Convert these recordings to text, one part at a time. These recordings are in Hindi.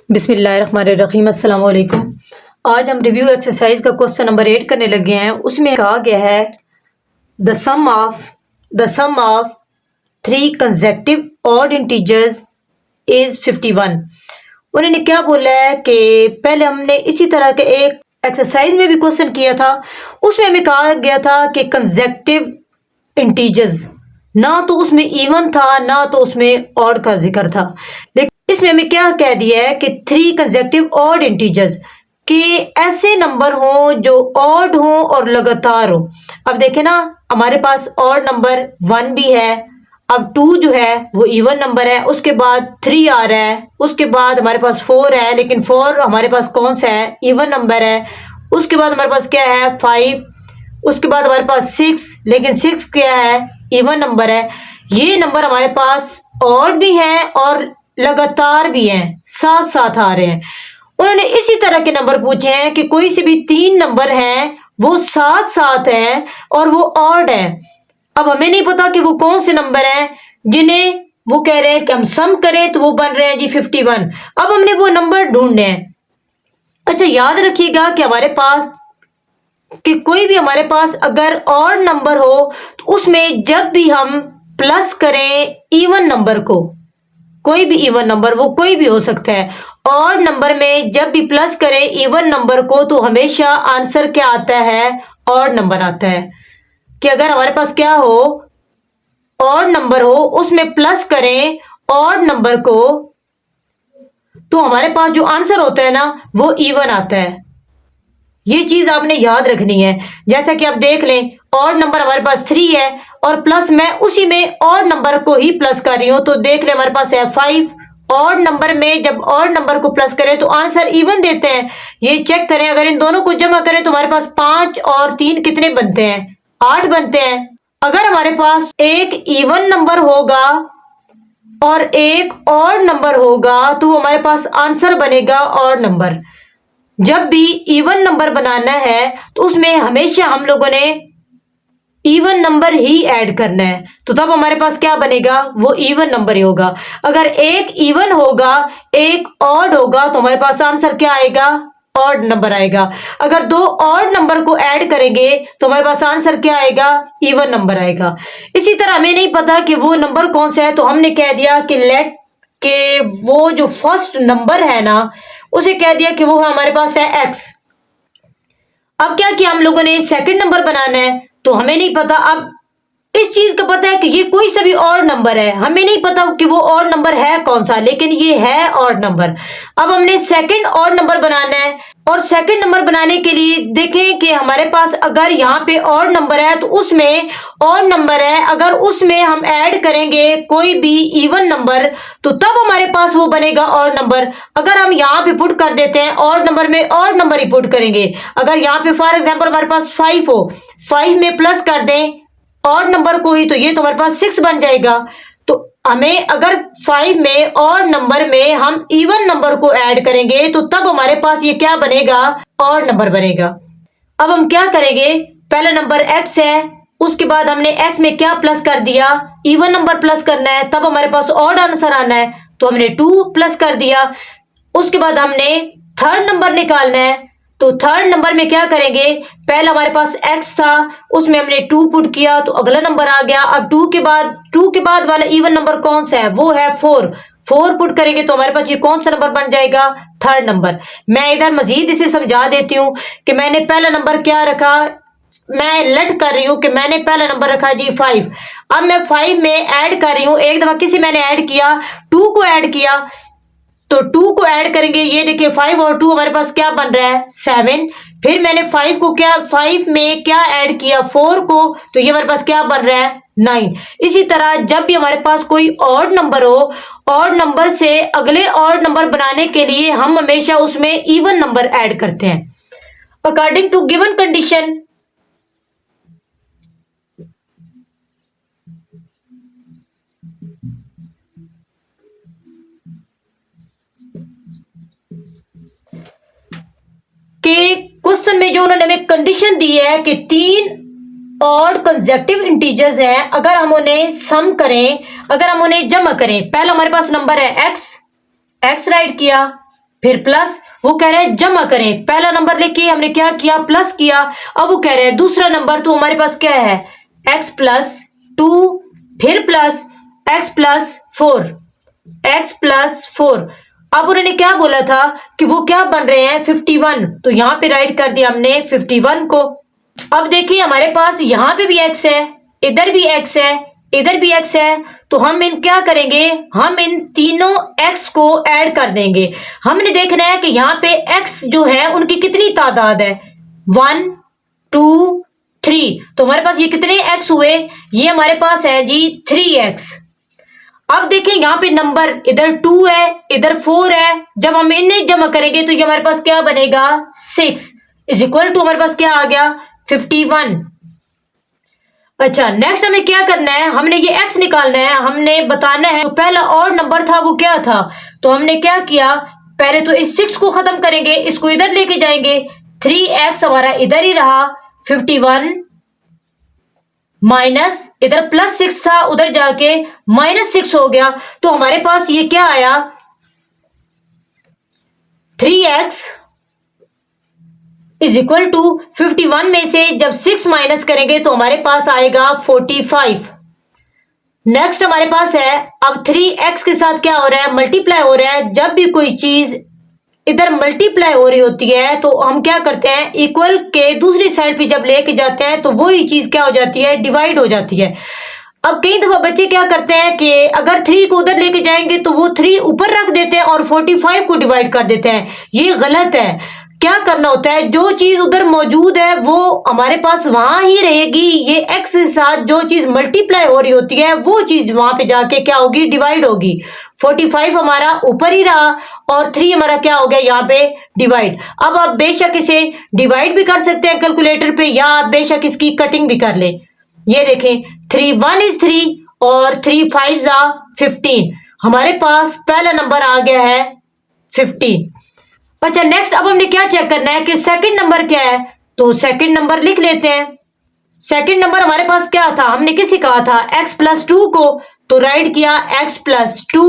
बिस्मिल्लाहिर्रहमानिर्रहीम अस्सलाम वालेकुम। आज हम रिव्यू एक्सरसाइज का क्वेश्चन नंबर 8 करने लगे हैं। उसमें कहा गया है the sum of 3 consecutive odd integers is 51। उन्होंने क्या बोला है कि पहले हमने इसी तरह के एक एक्सरसाइज में भी क्वेश्चन किया था, उसमें हमें कहा गया था कि कंसेक्टिव इंटीजर्स ना तो उसमें इवन था ना तो उसमें ऑड का जिक्र था, लेकिन इसमें हमें क्या कह दिया है कि 3 कंसेक्टिव ऑड इंटीजर्स कि ऐसे नंबर हो जो ऑड हो और लगातार हो। अब देखें ना, हमारे पास ऑड नंबर 1 भी है, अब 2 जो है वो इवन नंबर है, उसके बाद 3 आ रहा है, उसके बाद हमारे पास 4 है, लेकिन 4 हमारे पास कौन सा है, इवन नंबर है। उसके बाद हमारे पास क्या है 5, उसके बाद हमारे पास 6, लेकिन 6 क्या है, इवन नंबर है। ये नंबर हमारे पास ऑड भी हैं और लगातार भी हैं, साथ साथ आ रहे हैं। उन्होंने इसी तरह के नंबर पूछे हैं कि कोई से भी 3 नंबर हैं वो साथ साथ हैं और वो ऑड है। अब हमें नहीं पता कि वो कौन से नंबर हैं जिन्हें वो कह रहे हैं कि हम सम करें तो वो बन रहे हैं जी 51। अब हमने वो नंबर ढूंढने हैं। अच्छा, याद रखिएगा कि हमारे पास कि कोई भी हमारे पास अगर ऑड नंबर हो तो उसमें जब भी हम प्लस करें इवन नंबर को, कोई भी इवन नंबर वो कोई भी हो सकता है, ऑड नंबर में जब भी प्लस करें इवन नंबर को तो हमेशा आंसर क्या आता है, ऑड नंबर आता है। कि अगर हमारे पास क्या हो, ऑड नंबर हो, उसमें प्लस करें ऑड नंबर को तो हमारे पास जो आंसर होता है ना वो इवन आता है। ये चीज आपने याद रखनी है। जैसा कि आप देख लें, ऑड नंबर हमारे पास 3 है और प्लस मैं उसी में ऑड नंबर को ही प्लस कर रही हूं, तो देख लें हमारे पास है 5। ऑड नंबर में जब ऑड नंबर को प्लस करें तो आंसर इवन देते हैं। ये चेक करें, अगर इन दोनों को जमा करें तो हमारे पास 5 और 3 कितने बनते हैं, 8 बनते हैं। अगर हमारे पास एक इवन नंबर होगा और एक ऑड नंबर होगा तो हमारे पास आंसर बनेगा ऑड नंबर। जब भी इवन नंबर बनाना है तो उसमें हमेशा हम लोगों ने इवन नंबर ही ऐड करना है, तो तब हमारे पास क्या बनेगा, वो इवन नंबर ही होगा। अगर एक इवन होगा एक ऑड होगा तो हमारे पास आंसर क्या आएगा, ऑड नंबर आएगा। अगर 2 ऑड नंबर को ऐड करेंगे तो हमारे पास आंसर क्या आएगा, इवन नंबर आएगा। इसी तरह हमें नहीं पता कि वो नंबर कौन सा है, तो हमने कह दिया कि लेट के वो जो फर्स्ट नंबर है ना उसे कह दिया कि वो हमारे पास है एक्स। अब क्या किया हम लोगों ने, सेकंड नंबर बनाना है, तो हमें नहीं पता। अब इस चीज का पता है कि ये कोई सा भी ऑड नंबर है, हमें नहीं पता कि वो ऑड नंबर है कौन सा, लेकिन ये है ऑड नंबर। अब हमने सेकंड ऑड नंबर बनाना है और सेकंड नंबर बनाने के लिए देखें कि हमारे पास अगर यहाँ पे ऑड नंबर है तो उसमें ऑड नंबर है, अगर उसमें हम ऐड करेंगे कोई भी इवन नंबर तो तब हमारे पास वो बनेगा ऑड नंबर। अगर हम यहाँ पे पुट कर देते हैं ऑड नंबर में ऑड नंबर ही पुट करेंगे। अगर यहाँ पे फॉर एग्जांपल हमारे पास 5 हो, 5 में प्लस कर दें ऑड नंबर को ही, तो ये तो हमारे पास 6 बन जाएगा। तो हमें अगर 5 में ऑड नंबर में हम इवन नंबर को ऐड करेंगे तो तब हमारे पास ये क्या बनेगा, ऑड नंबर बनेगा। अब हम क्या करेंगे, पहला नंबर x है, उसके बाद हमने x में क्या प्लस कर दिया, इवन नंबर प्लस करना है, तब हमारे पास ऑड आंसर आना है, तो हमने 2 प्लस कर दिया। उसके बाद हमने थर्ड नंबर निकालना है, तो थर्ड नंबर में क्या करेंगे, पहला हमारे पास x था उसमें हमने 2 पुट किया तो अगला नंबर आ गया। अब 2 के बाद वाला इवन नंबर कौन सा है, वो है 4 पुट करेंगे तो हमारे पास ये कौन सा नंबर बन जाएगा, थर्ड नंबर। मैं इधर मजीद इसे समझा देती हूँ कि मैंने पहला नंबर क्या रखा, मैं लट कर रही हूँ कि मैंने पहला नंबर रखा जी 5। अब मैं 5 में ऐड कर रही हूँ, एक दफा किसी मैंने ऐड किया, 2 को ऐड किया, तो 2 को ऐड करेंगे, ये देखिए 5 और 2 हमारे पास क्या बन रहा है, 7। फिर मैंने 5 में क्या ऐड किया, 4 को, तो ये हमारे पास क्या बन रहा है, 9। इसी तरह जब भी हमारे पास कोई ऑड नंबर हो, ऑड नंबर से अगले ऑड नंबर बनाने के लिए हम हमेशा उसमें इवन नंबर ऐड करते हैं। अकॉर्डिंग टू गिवन कंडीशन कि क्वेश्चन में जो उन्होंने हमें कंडीशन दी है कि 3 ऑड कंसेक्टिव इंटीजर्स हैं, अगर हम उन्हें सम करें, अगर हम उन्हें जमा करें, पहला हमारे पास नंबर है x राइट किया, फिर प्लस, वो कह रहे हैं जमा करें। पहला नंबर लेके हमने क्या किया, प्लस किया। अब वो कह रहे हैं दूसरा नंबर, तो हमारे पास क्या है, x प्लस 2, फिर plus x plus 4, x plus 4। अब उन्होंने क्या बोला था कि वो क्या बन रहे हैं, 51। तो यहाँ पे राइट कर दिया हमने 51 को। अब देखिए हमारे पास यहाँ पे भी x है, इधर भी x है, इधर भी x है। तो हम इन क्या करेंगे, हम इन तीनों x को ऐड कर देंगे। हमने देखना है कि यहाँ पे x जो है उनकी कितनी तादाद है, 1 2 3। तो हमारे पास ये कितने x हुए, ये हमारे पास है जी 3x। अब देखिए यहाँ पे नंबर इधर 2 है, इधर 4 है। जब हम इन्हें जमा करेंगे तो ये हमारे पास क्या बनेगा, 6 इज इक्वल टू हमारे पास क्या आ गया, 51। अच्छा, नेक्स्ट हमें क्या करना है, हमने ये x निकालना है, हमने बताना है। तो पहला और नंबर था वो क्या था, तो हमने क्या किया, पहले तो इस 6 को खत्म करेंगे, इसको इधर लेके जाएंगे। 3x हमारा इधर ही रहा, 51 माइनस इधर प्लस 6 था, उधर जाके -6 हो गया। तो हमारे पास ये क्या आया, 3x इज इक्वल टू 51 में से जब 6 माइनस करेंगे तो हमारे पास आएगा 45। नेक्स्ट हमारे पास है, अब 3x के साथ क्या हो रहा है, मल्टीप्लाई हो रहा है। जब भी कोई चीज इधर मल्टीप्लाई हो रही होती है तो हम क्या करते हैं, इक्वल के दूसरी साइड पे जब लेके जाते हैं तो वही चीज क्या हो जाती है, डिवाइड हो जाती है। अब कई दफा बच्चे क्या करते हैं कि अगर 3 को उधर लेके जाएंगे तो वो 3 ऊपर रख देते हैं और 45 को डिवाइड कर देते हैं। ये गलत है। क्या करना होता है, जो चीज उधर मौजूद है वो हमारे पास वहां ही रहेगी। ये x के साथ जो चीज मल्टीप्लाई हो रही होती है वो चीज वहां पे जाके क्या होगी, डिवाइड होगी। 45 हमारा ऊपर ही रहा और 3 हमारा क्या हो गया, यहाँ पे डिवाइड। अब आप बेशक इसे डिवाइड भी कर सकते हैं कैलकुलेटर पे, या आप बेशक इसकी कटिंग भी कर ले। ये देखें, 3 1 इज 3 और 3 5 जा 15। हमारे पास पहला नंबर आ गया है 15। अच्छा, नेक्स्ट अब हमने क्या चेक करना है कि सेकंड नंबर क्या है, तो सेकंड नंबर लिख लेते हैं। सेकंड नंबर हमारे पास क्या था, हमने किसे कहा था, x प्लस 2 को, तो राइट किया x प्लस 2।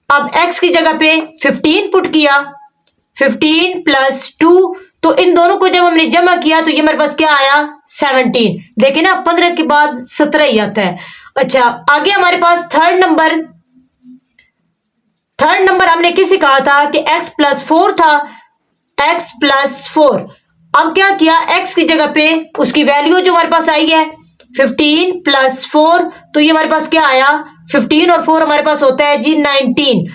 अब x की जगह पे 15 पुट किया, 15 प्लस 2। तो इन दोनों को जब हमने जमा किया तो ये हमारे पास क्या आया, 17। देखिए ना, 15 के बाद 17 ही आता है। अच्छा, आगे हमारे पास थर्ड नंबर हमने किसे कहा था कि x प्लस 4 था, x प्लस 4। अब क्या किया, x की जगह पे उसकी वैल्यू जो हमारे पास आई है 15 प्लस 4, तो ये हमारे पास क्या आया, 15 और 4 हमारे पास होता है जी 19।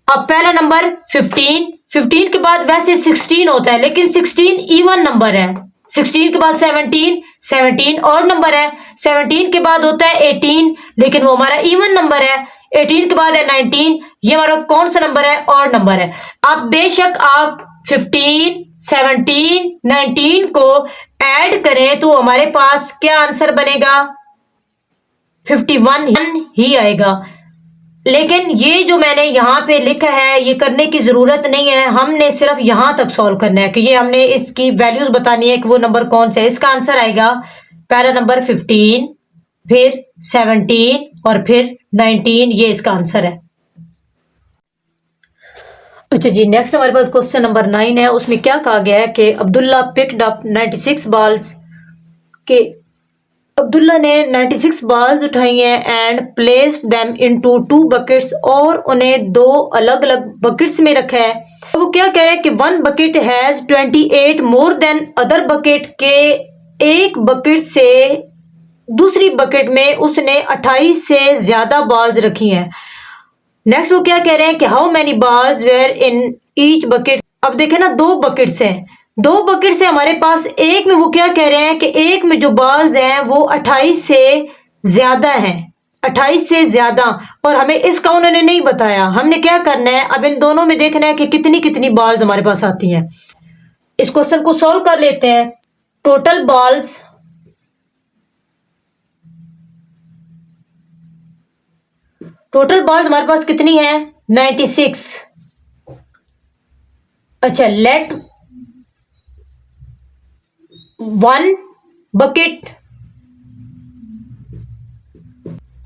अब पहला नंबर 15 के बाद वैसे 16 होता है, लेकिन 16 इवन नंबर है। 16 के बाद 17 और नंबर है। 17 के बाद होता है 18, लेकिन वो हमारा इवन नंबर है। 18 के बाद है 19, ये हमारा कौन सा नंबर है, और नंबर है। अब बेशक आप 15 17 19 को ऐड करें तो हमारे पास क्या आंसर बनेगा, 51 ही आएगा। लेकिन ये जो मैंने यहाँ पे लिखा है ये करने की जरूरत नहीं है, हमने सिर्फ यहाँ तक सॉल्व करना है कि ये हमने इसकी वैल्यूज बतानी है कि वो नंबर कौन सा है। इसका आंसर आएगा पहला नंबर 15, फिर 17 और फिर 19, ये इसका आंसर है। अच्छा जी, नेक्स्ट हमारे पास क्वेश्चन नंबर 9 है। उसमें क्या कहा गया है कि अब्दुल्ला पिक्ड अप 96 बॉल्स, के अब्दुल्ला ने 96 बॉल्स उठाई हैं and placed them into 2 buckets, और उन्हें 2 अलग अलग बकेट्स में रखा है। वो क्या कह रहे हैं कि 1 bucket has 28 more than other bucket, के एक बकेट से दूसरी बकेट में उसने 28 से ज्यादा बॉल्स रखी हैं। नेक्स्ट वो क्या कह रहे हैं कि how many balls were in each bucket. अब देखें ना, 2 बकेट्स हैं, 2 बकेट से हमारे पास एक में वो क्या कह रहे हैं कि एक में जो बॉल्स हैं वो 28 से ज्यादा हैं, 28 से ज्यादा, और हमें इसका उन्होंने नहीं बताया। हमने क्या करना है, अब इन दोनों में देखना है कि कितनी कितनी बॉल्स हमारे पास आती हैं। इस क्वेश्चन को सॉल्व कर लेते हैं। टोटल बॉल्स हमारे पास कितनी है, 96। अच्छा, लेट 1 बकेट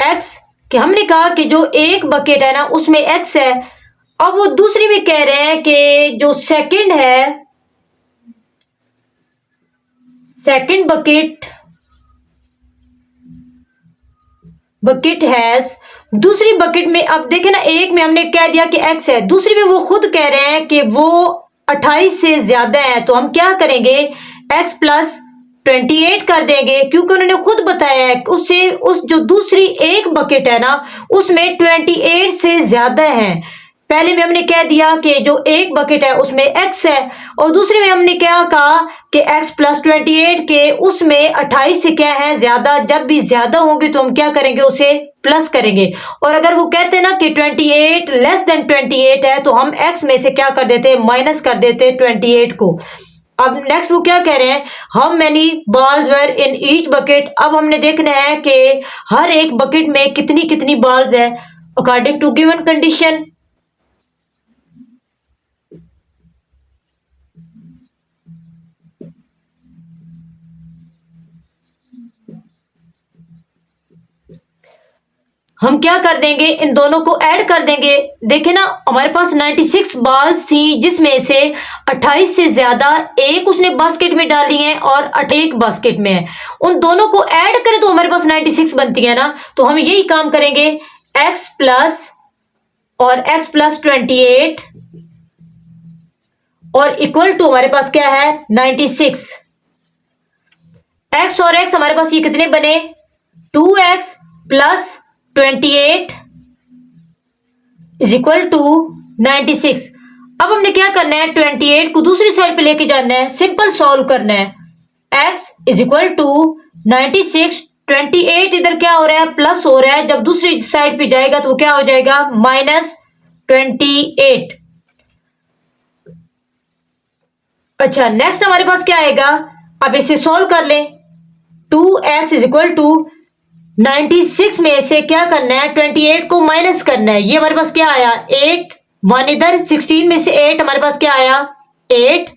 x, कि हमने कहा कि जो एक बकेट है ना उसमें x है, अब वो दूसरी में कह रहे हैं कि जो सेकंड है, सेकंड बकेट हैज, दूसरी बकेट में अब देखे ना, एक में हमने कह दिया कि x है, दूसरी में वो खुद कह रहे हैं कि वो 28 से ज्यादा है, तो हम क्या करेंगे, x प्लस 28 कर देंगे, क्योंकि उन्होंने खुद बताया है उससे, उस जो दूसरी एक बकेट है ना उसमें 28 से ज्यादा है। पहले में हमने कह दिया कि जो एक बकेट है उसमें x है, और दूसरे में हमने क्या कहा कि x प्लस 28 के उसमें 28 से क्या है ज्यादा, जब भी ज्यादा होंगे तो हम क्या करेंगे, उसे प्लस करेंगे। और अगर वो कहते हैं ना कि 28 लेस देन 28 है, तो हम x में से क्या कर देते, माइनस कर देते 28 को। अब नेक्स्ट वो क्या कह रहे हैं, how many balls were in each bucket. अब हमने देखना है कि हर एक बकेट में कितनी कितनी बॉल्स है अकॉर्डिंग टू गिवन कंडीशन। हम क्या कर देंगे, इन दोनों को ऐड कर देंगे। देखे ना, हमारे पास 96 बॉल्स थी, जिसमें से 28 से ज्यादा एक उसने बास्केट में डाली हैं और 8 बास्केट में है। उन दोनों को ऐड करें तो हमारे पास 96 बनती है ना, तो हम यही काम करेंगे, x प्लस और x प्लस 28 और इक्वल टू हमारे पास क्या है 96। x और x हमारे पास ये कितने बने, 2x plus 28 is equal to 96। अब हमने क्या करना है, 28 को दूसरी साइड पे लेके जाना है, सिंपल सॉल्व करना है। x इज इक्वल टू 96, 28 इधर क्या हो रहा है, प्लस हो रहा है, जब दूसरी साइड पे जाएगा तो वो क्या हो जाएगा, माइनस 28। अच्छा, नेक्स्ट हमारे पास क्या आएगा, अब इसे सॉल्व कर लें। 2x इज इक्वल टू 96 में से क्या करना है, 28 को माइनस करना है। ये हमारे पास क्या आया, 8, 1 इधर, 16 में से 8 हमारे पास क्या आया 8,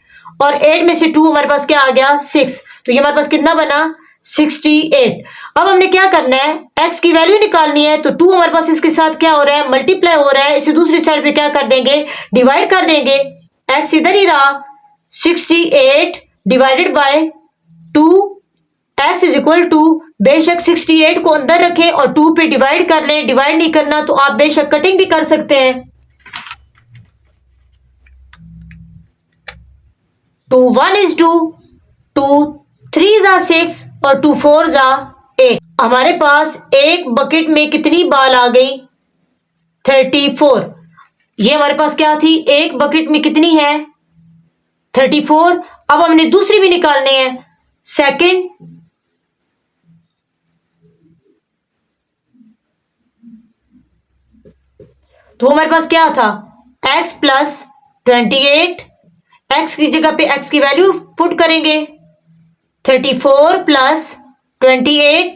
और 8 में से 2 हमारे पास क्या आ गया 6, तो ये हमारे पास कितना बना 68। अब हमने क्या करना है, x की वैल्यू निकालनी है, तो 2 हमारे पास इसके साथ क्या हो रहा है, मल्टीप्लाई हो रहा है, इसे दूसरी साइड पे क्या कर देंगे, डिवाइड कर देंगे। x इधर ही रहा, 68 divided by 2, x is equal to, बेशक 68 को अंदर रखें और 2 पे डिवाइड कर लें, डिवाइड नहीं करना तो आप बेशक कटिंग भी कर सकते हैं। 2 1 इज 2, 2 3 जा 6 और 2 4 जा 8। हमारे पास एक बकेट में कितनी बॉल आ गई, 34। ये हमारे पास क्या थी, एक बकेट में कितनी है 34। अब हमने दूसरी भी निकालनी है, सेकंड, तो हमारे पास क्या था, x प्लस 28, x की जगह पे x की वैल्यू पुट करेंगे, 34 प्लस 28।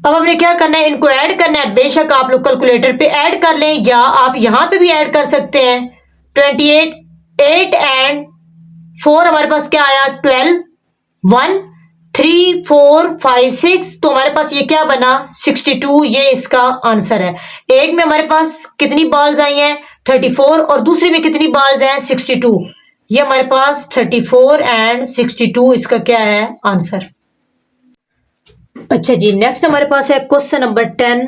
अब हमने क्या करना है, इनको ऐड करना है, बेशक आप लोग कैलकुलेटर पे ऐड कर लें या आप यहां पे भी ऐड कर सकते हैं। 28, 8 एंड 4 हमारे पास क्या आया 12, 1 3 4 5 6, तो हमारे पास ये क्या बना 62। ये इसका आंसर है। एक में हमारे पास कितनी बॉल्स आई हैं 34 और दूसरी में कितनी बॉल्स हैं 62। ये हमारे पास 34 एंड 62 इसका क्या है आंसर। अच्छा जी, नेक्स्ट हमारे पास है क्वेश्चन नंबर 10,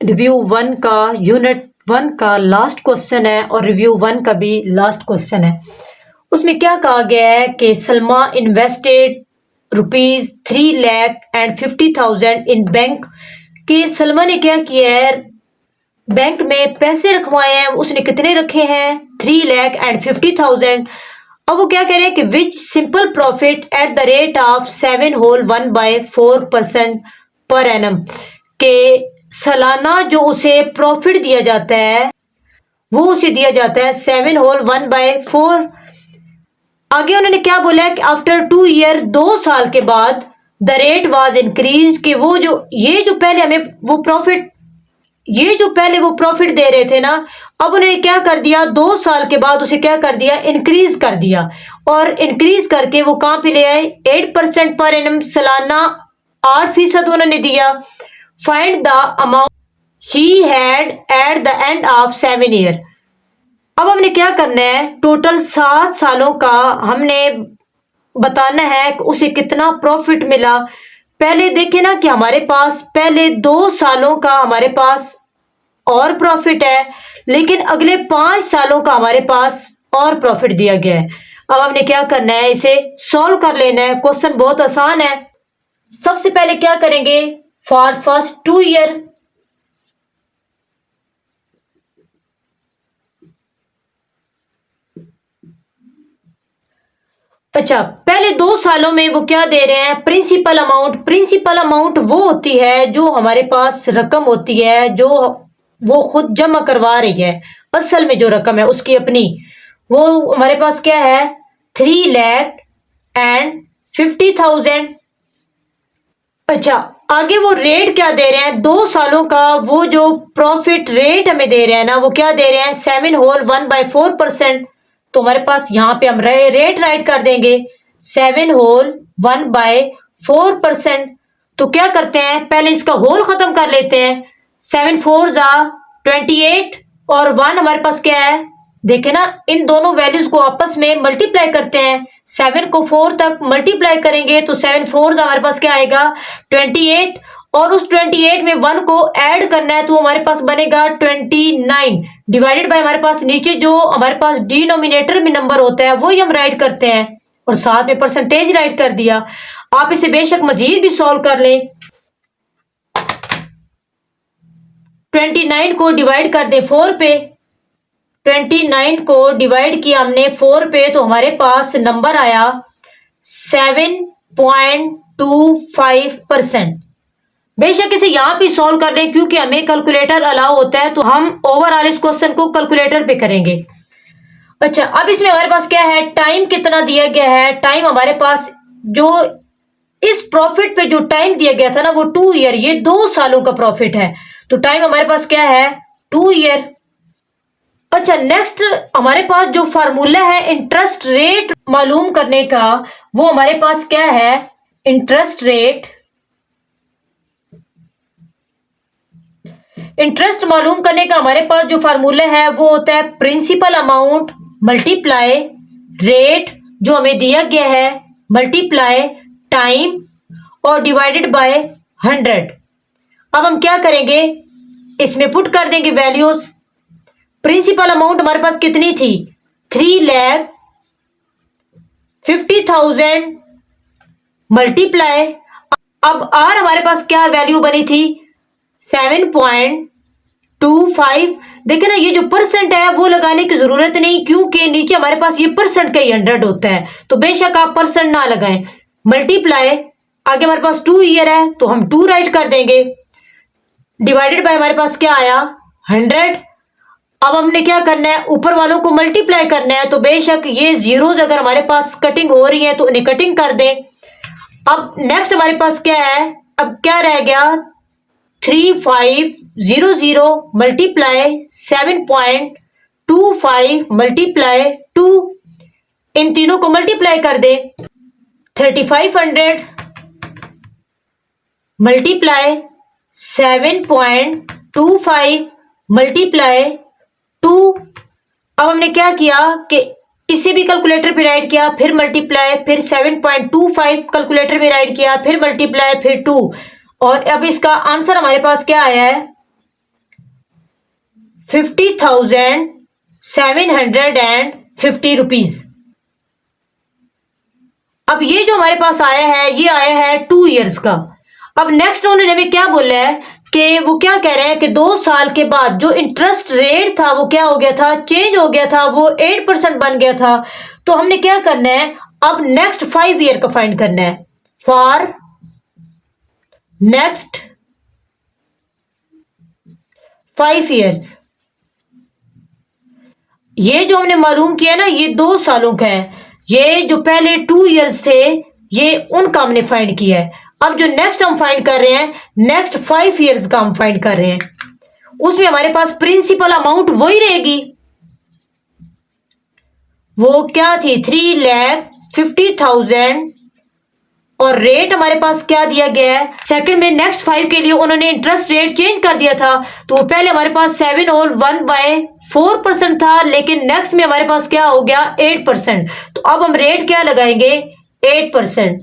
रिव्यू 1 का, यूनिट 1 का लास्ट क्वेश्चन है और रिव्यू 1 का भी लास्ट क्वेश्चन है। उसमें क्या कहा गया है कि सलमा इन्वेस्टेड ₹3,50,000 इन बैंक, कि सलमा ने क्या किया है, बैंक में पैसे रखवाए हैं, उसने कितने रखे हैं 3,50,000। अब वो क्या कह रहे हैं कि which simple profit at the rate of 7 whole 1/4% पर एनम, के सालाना जो उसे प्रॉफिट दिया जाता है वो उसे दिया जाता है 7 होल 1/4। आगे उन्होंने क्या बोला है कि आफ्टर 2 ईयर, 2 साल के बाद, द रेट वाज इंक्रीज, कि वो जो ये जो पहले हमें वो प्रॉफिट, ये जो पहले वो प्रॉफिट दे रहे थे ना, अब उन्होंने क्या कर दिया 2 साल के बाद उसे क्या कर दिया इंक्रीज कर दिया, और इंक्रीज करके वो कहां पे ले आए 8% पर एनम, सालाना 8% उन्होंने दिया। Find the amount he had at the end of 7 year, अब हमने क्या करना है, टोटल 7 सालों का हमने बताना है कि उसे कितना प्रॉफिट मिला। पहले देखे ना कि हमारे पास पहले 2 सालों का हमारे पास और प्रॉफिट है, लेकिन अगले 5 सालों का हमारे पास और प्रॉफिट दिया गया है। अब हमने क्या करना है, इसे सॉल्व कर लेना है। क्वेश्चन बहुत आसान है। सबसे पहले क्या करेंगे, फॉर फर्स्ट 2 ईयर, अच्छा पहले 2 सालों में वो क्या दे रहे हैं, प्रिंसिपल अमाउंट। प्रिंसिपल अमाउंट वो होती है जो हमारे पास रकम होती है जो वो खुद जमा करवा रही है, असल में जो रकम है उसकी अपनी, वो हमारे पास क्या है, 3,50,000। अच्छा आगे वो रेट क्या दे रहे हैं, 2 सालों का वो जो प्रॉफिट रेट हमें दे रहे हैं ना, वो क्या दे रहे हैं, 7 होल 1/4%। तो हमारे पास यहाँ पे हम रेट राइट कर देंगे 7 होल 1/4%। तो क्या करते हैं, पहले इसका होल खत्म कर लेते हैं। 7 4 जा 28 और 1 हमारे पास क्या है, देखे ना, इन दोनों वैल्यूज को आपस में मल्टीप्लाई करते हैं। 7 को 4 तक मल्टीप्लाई करेंगे तो 7 4 हमारे पास क्या आएगा, 28, और उस 28 में 1 को ऐड करना है तो हमारे पास बनेगा 29 डिवाइडेड बाय हमारे पास नीचे जो हमारे पास डिनोमिनेटर में नंबर होता है वही हम राइट करते हैं और साथ में परसेंटेज राइट कर दिया। आप इसे बेशक मजीद भी सॉल्व कर लें। 29 को डिवाइड कर दे 4 पे, 29 को डिवाइड किया हमने 4 पे तो हमारे पास नंबर आया 7.25%। बेशक इसे यहां भी सॉल्व कर लें क्योंकि हमें कैलकुलेटर अलाउ होता है, तो हम ओवरऑल इस क्वेश्चन को कैलकुलेटर पे करेंगे। अच्छा अब इसमें हमारे पास क्या है, टाइम कितना दिया गया है, टाइम हमारे पास जो इस प्रॉफिट पे जो टाइम दिया गया था ना वो 2 ईयर, ये 2 सालों का प्रॉफिट है, तो टाइम हमारे पास क्या है, 2 ईयर। अच्छा नेक्स्ट हमारे पास जो फार्मूला है इंटरेस्ट रेट मालूम करने का, वो हमारे पास क्या है, इंटरेस्ट रेट। इंटरेस्ट मालूम करने का हमारे पास जो फार्मूला है वो होता है प्रिंसिपल अमाउंट मल्टीप्लाई रेट जो हमें दिया गया है मल्टीप्लाई टाइम और डिवाइडेड बाय 100। अब हम क्या करेंगे, इसमें पुट कर देंगे वैल्यूज। प्रिंसिपल अमाउंट हमारे पास कितनी थी, 3,50,000 मल्टीप्लाई, अब आर हमारे पास क्या वैल्यू बनी थी, 7.25। देखे ना ये जो परसेंट है वो लगाने की जरूरत नहीं क्योंकि नीचे हमारे पास ये परसेंट का ही 100 होता है, तो बेशक आप परसेंट ना लगाएं। मल्टीप्लाई आगे हमारे पास 2 ईयर है तो हम 2 राइट कर देंगे, डिवाइडेड बाय हमारे पास क्या आया 100। अब हमने क्या करना है, ऊपर वालों को मल्टीप्लाई करना है, तो बेशक ये जीरोज अगर हमारे पास कटिंग हो रही है तो उन्हें कटिंग कर दें। अब नेक्स्ट हमारे पास क्या है, अब क्या रह गया, 3500 मल्टीप्लाई 7.25 मल्टीप्लाई 2, इन तीनों को मल्टीप्लाई कर दे, 3500 मल्टीप्लाई 7.25 मल्टीप्लाई 2। अब हमने क्या किया कि इसे भी कैलकुलेटर पे राइट किया, फिर मल्टीप्लाई, फिर 7.25 कैलकुलेटर में राइट किया, फिर मल्टीप्लाई, फिर 2, और अब इसका आंसर हमारे पास क्या आया है, 50,750 रुपीज। अब ये जो हमारे पास आया है ये आया है 2 इयर्स का। अब नेक्स्ट उन्होंने हमें क्या बोला है कि वो क्या कह रहे हैं कि 2 साल के बाद जो इंटरेस्ट रेट था वो क्या हो गया था, चेंज हो गया था, वो 8% बन गया था। तो हमने क्या करना है, अब नेक्स्ट 5 ईयर का फाइंड करना है, फॉर नेक्स्ट 5 इयर्स। ये जो हमने मालूम किया ना ये 2 सालों का है, ये जो पहले 2 इयर्स थे ये उनका हमने फाइंड किया है। अब जो नेक्स्ट हम फाइंड कर रहे हैं, नेक्स्ट 5 इयर्स का हम फाइंड कर रहे हैं, उसमें हमारे पास प्रिंसिपल अमाउंट वही रहेगी, वो क्या थी 3,50,000, और रेट हमारे पास क्या दिया गया है, सेकंड में नेक्स्ट 5 के लिए उन्होंने इंटरेस्ट रेट चेंज कर दिया था, तो पहले हमारे पास 7 और 1/4 4% था, लेकिन नेक्स्ट में हमारे पास क्या हो गया 8%। तो अब हम रेट क्या लगाएंगे 8%।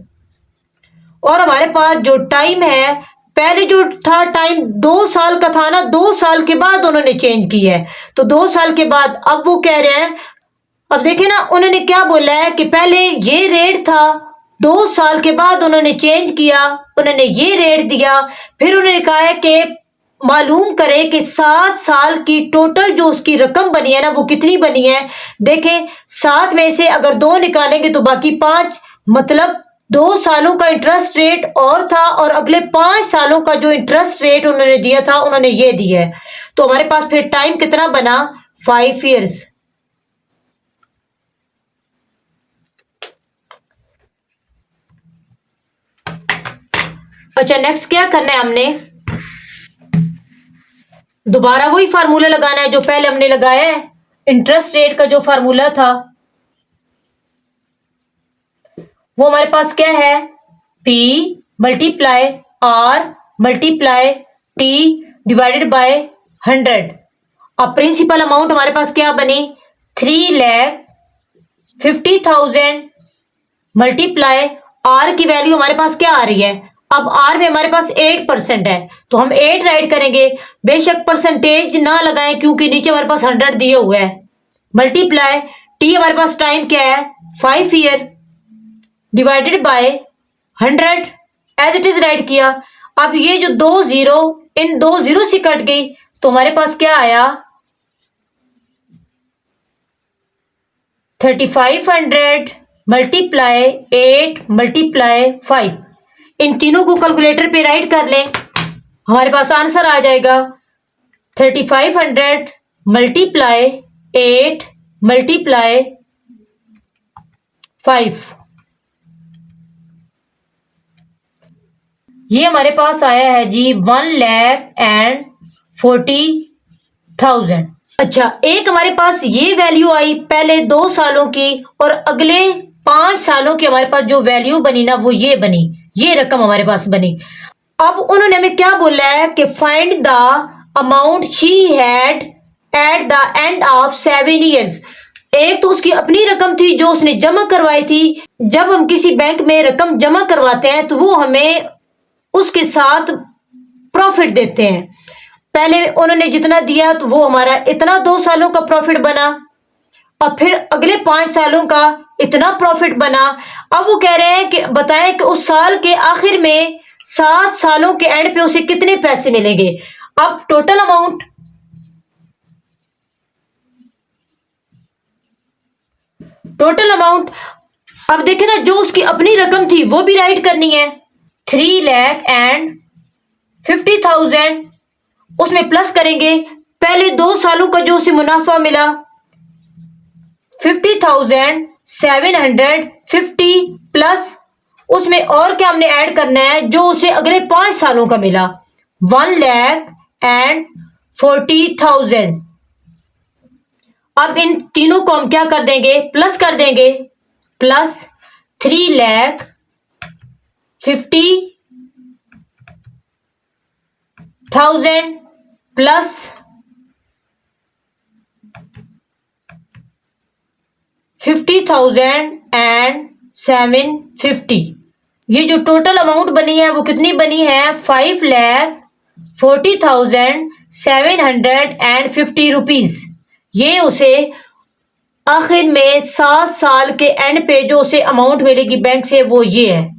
और हमारे पास जो टाइम है, पहले जो था टाइम 2 साल का था ना, 2 साल के बाद उन्होंने चेंज किया है। तो 2 साल के बाद अब वो कह रहे हैं, अब देखिए ना उन्होंने क्या बोला है कि पहले ये रेट था, 2 साल के बाद उन्होंने चेंज किया, उन्होंने ये रेट दिया। फिर उन्होंने कहा है कि मालूम करें कि 7 साल की टोटल जो उसकी रकम बनी है ना वो कितनी बनी है। देखें 7 में से अगर 2 निकालेंगे तो बाकी 5, मतलब 2 सालों का इंटरेस्ट रेट और था, और अगले 5 सालों का जो इंटरेस्ट रेट उन्होंने दिया था उन्होंने ये दिया है। तो हमारे पास फिर टाइम कितना बना 5 ईयर्स। अच्छा नेक्स्ट क्या करना है, हमने दोबारा वही फार्मूला लगाना है जो पहले हमने लगाया है। इंटरेस्ट रेट का जो फार्मूला था वो हमारे पास क्या है, P multiply R multiply T divided by 100। अब प्रिंसिपल अमाउंट हमारे पास क्या बनी 3,50,000 मल्टीप्लाई R की वैल्यू हमारे पास क्या आ रही है, अब R में हमारे पास 8% है तो हम 8 राइट करेंगे। बेशक परसेंटेज ना लगाएं क्योंकि नीचे हमारे पास 100 दिए हुए हैं। मल्टीप्लाई T हमारे पास टाइम क्या है 5 year divided by 100 as it is right किया। अब ये जो 2 जीरो इन 2 जीरो से कट गई तो हमारे पास क्या आया 3500 मल्टीप्लाई 8 मल्टीप्लाई 5। इन तीनों को कैलकुलेटर पे राइट कर लें, हमारे पास आंसर आ जाएगा 3500 मल्टीप्लाई 8 मल्टीप्लाई 5। ये हमारे पास आया है जी 1,40,000। अच्छा एक हमारे पास ये वैल्यू आई पहले 2 सालों की, और अगले 5 सालों की हमारे पास जो वैल्यू बनी ना वो ये बनी, ये रकम हमारे पास बनी। अब उन्होंने हमें क्या बोला है कि find the amount she had at the end of 7 years. एक तो उसकी अपनी रकम थी जो उसने जमा करवाई थी। जब हम किसी बैंक में रकम जमा करवाते हैं तो वो हमें उसके साथ प्रॉफिट देते हैं। पहले उन्होंने जितना दिया तो वो हमारा इतना 2 सालों का प्रॉफिट बना, और फिर अगले 5 सालों का इतना प्रॉफिट बना। अब वो कह रहे हैं कि बताएं कि उस साल के आखिर में 7 सालों के एंड पे उसे कितने पैसे मिलेंगे। अब टोटल अमाउंट अब देखें ना, जो उसकी अपनी रकम थी वो भी राइट करनी है 3,50,000, उसमें प्लस करेंगे पहले 2 सालों का जो उसे मुनाफा मिला 50,750 प्लस उसमें और क्या हमने ऐड करना है जो उसे अगले 5 सालों का मिला 1,40,000। अब इन तीनों को हम क्या कर देंगे प्लस कर देंगे, प्लस 3,50,000 प्लस 50,000 एंड 750। ये जो टोटल अमाउंट बनी है वो कितनी बनी है 5,40,750 रुपीज। ये उसे आखिर में 7 साल के एंड पे जो उसे अमाउंट मिलेगी बैंक से वो ये है।